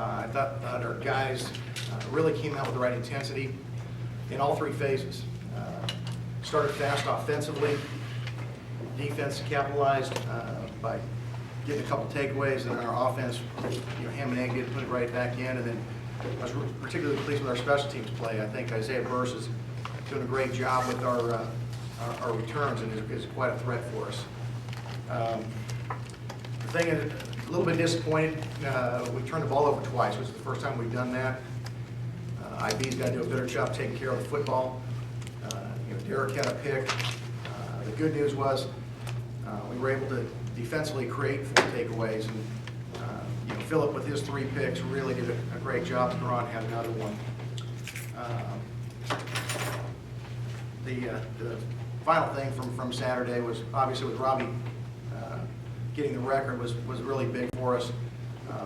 I thought our guys really came out with the right intensity in all three phases. Started fast offensively. Defense capitalized by getting a couple takeaways, and our offense, ham and egg did put it right back in. And then I was particularly pleased with our special teams play. I think Isaiah Burse is doing a great job with our returns, and is quite a threat for us. The thing is, a little bit disappointed. We turned the ball over twice, which is the first time we've done that. IB's got to do a better job taking care of the football. Derek had a pick. The good news was we were able to defensively create 4 takeaways, and Phillip with his 3 picks really did a great job. Ron had another one. The final thing from Saturday was obviously with Robbie getting the record was really big for us,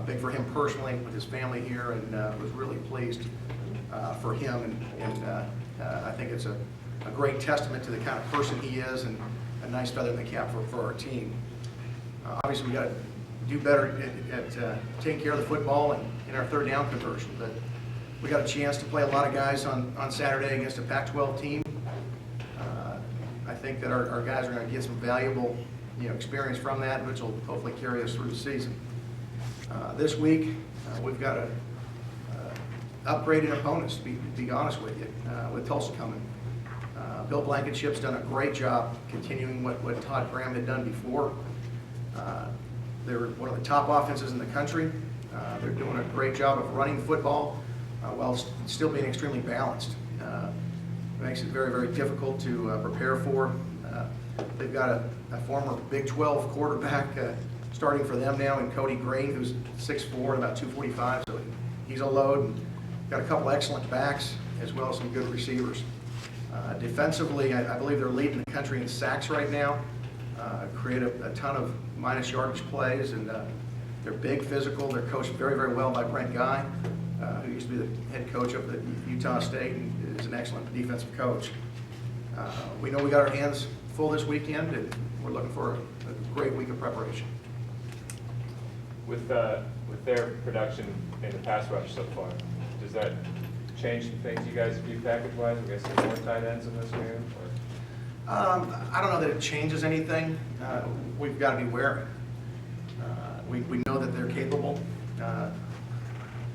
big for him personally with his family here, and was really pleased for him. And I think it's a great testament to the kind of person he is, and a nice feather in the cap for our team. Obviously, we got to do better at taking care of the football and in our third down conversion. But we got a chance to play a lot of guys on Saturday against a Pac-12 team. I think that our guys are going to get some valuable experience from that, which will hopefully carry us through the season. This week, we've got upgraded opponents, to be honest with you, with Tulsa coming. Bill Blankenship's done a great job continuing what Todd Graham had done before. They're one of the top offenses in the country. They're doing a great job of running the football while still being extremely balanced. It makes it very, very difficult to prepare for. They've got a former Big 12 quarterback starting for them now in Cody Green, who's 6'4" and about 245, so he's a load. And got a couple excellent backs as well as some good receivers. Defensively, I believe they're leading the country in sacks right now. Create a ton of minus yardage plays, and they're big, physical. They're coached very, very well by Brent Guy, who used to be the head coach up at Utah State and is an excellent defensive coach. We know we got our hands full this weekend, and we're looking for a great week of preparation. With their production in the pass rush so far, does that change some things you guys do package-wise? We got some more tight ends in this game? I don't know that it changes anything. We've got to be wary. We know that they're capable.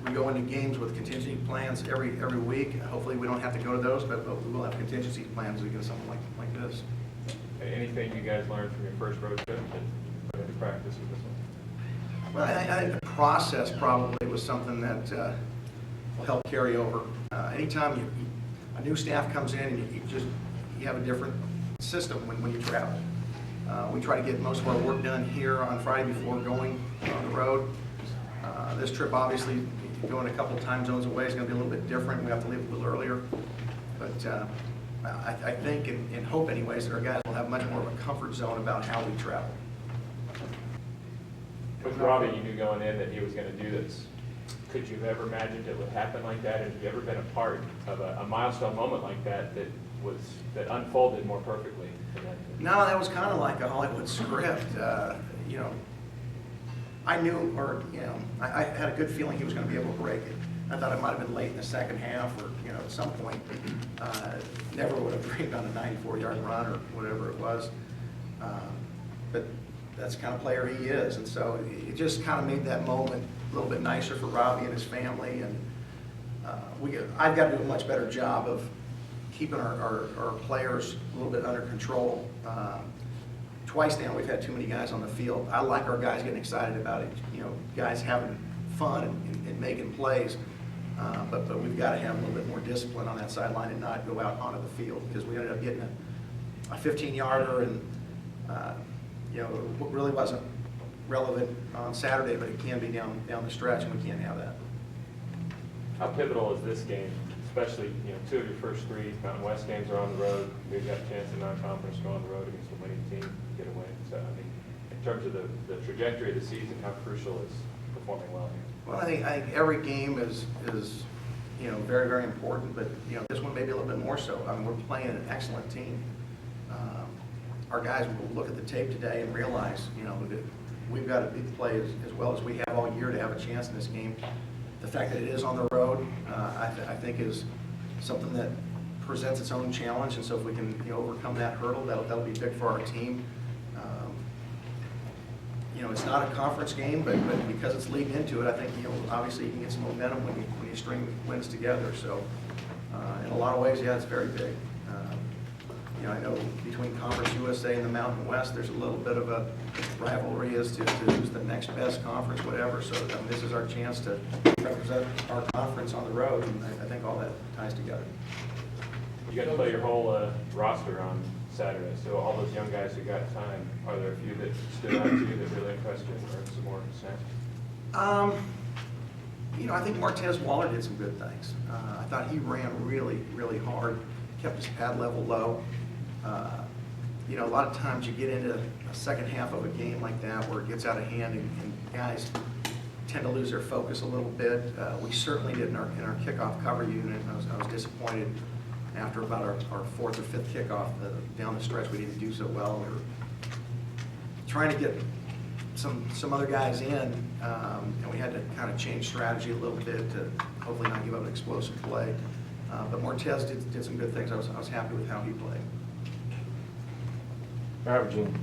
We go into games with contingency plans every week. Hopefully we don't have to go to those, but we will have contingency plans against something like this. Anything you guys learned from your first road trip that put into practice with this one? Well, I think the process probably was something that will help carry over. Anytime a new staff comes in and you have a different system when you travel. We try to get most of our work done here on Friday before going on the road. This trip, obviously, going a couple of time zones away is going to be a little bit different. We have to leave a little earlier. But I think and hope anyways that our guys will have much more of a comfort zone about how we travel. With Robbie, you knew going in that he was going to do this. Could you have ever imagined it would happen like that? Have you ever been a part of a milestone moment like that that unfolded more perfectly? No, that was kind of like a Hollywood script. I knew, I had a good feeling he was going to be able to break it. I thought it might have been late in the second half, or at some point. Never would have dreamed on a 94-yard run or whatever it was. But that's the kind of player he is, and so it just kind of made that moment a little bit nicer for Robbie and his family. And I've got to do a much better job of keeping our players a little bit under control. Twice now we've had too many guys on the field. I like our guys getting excited about it, guys having fun and making plays. But we've got to have a little bit more discipline on that sideline and not go out onto the field, because we ended up getting a 15-yarder, and what really wasn't relevant on Saturday, but it can be down the stretch, and we can't have that. How pivotal is this game? Especially, 2 of your first 3 Mountain West games are on the road. We've got a chance in non-conference to go on the road against a winning team, get a win. So, in terms of the trajectory of the season, how crucial is performing well here? Well, I think every game is very, very important, but this one maybe a little bit more so. We're playing an excellent team. Our guys will look at the tape today and realize, that we've got to beat the play as well as we have all year to have a chance in this game. The fact that it is on the road, I think is something that presents its own challenge, and so if we can, overcome that hurdle, that'll be big for our team. It's not a conference game, but because it's leading into it, I think, obviously you can get some momentum when you string wins together. So, in a lot of ways, yeah, it's very big. I know between Conference USA and the Mountain West, there's a little bit of a rivalry as to who's the next best conference, whatever. So this is our chance to represent our conference on the road, and I think all that ties together. You got to play your whole roster on Saturday, so all those young guys who got time, are there a few that stood out to you that really impressed you, or some more snaps? I think Martez Waller did some good things. I thought he ran really, really hard, kept his pad level low. A lot of times you get into a second half of a game like that where it gets out of hand and guys tend to lose their focus a little bit. We certainly did in our kickoff cover unit. I was disappointed after about our fourth or fifth kickoff down the stretch. We didn't do so well. We were trying to get some other guys in, and we had to kind of change strategy a little bit to hopefully not give up an explosive play. But Martez did some good things. I was happy with how he played. They're averaging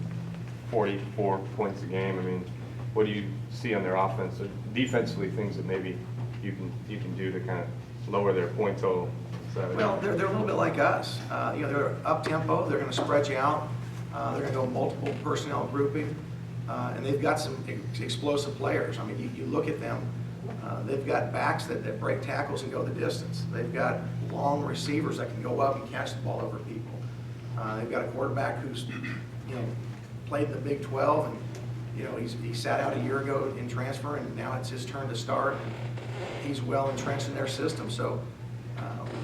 44 points a game. I mean, what do you see on their offense? Or defensively, things that maybe you can do to kind of lower their point total? Well, they're a little bit like us. They're up tempo. They're going to spread you out. They're going to go multiple personnel grouping, and they've got some explosive players. I mean, you look at them. They've got backs that break tackles and go the distance. They've got long receivers that can go up and catch the ball over people. They've got a quarterback who's played in the Big 12, and he sat out a year ago in transfer, and now it's his turn to start. He's well entrenched in their system, so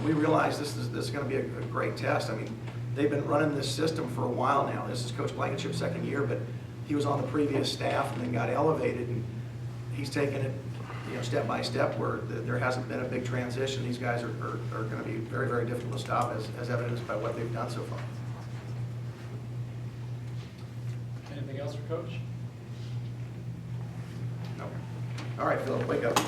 we realize this is going to be a great test. I mean, they've been running this system for a while now. This is Coach Blankenship's second year, but he was on the previous staff and then got elevated, and he's taken it step by step where there hasn't been a big transition. These guys are going to be very, very difficult to stop, as evidenced by what they've done so far. Anything else for Coach? No. All right, Phil, wake up.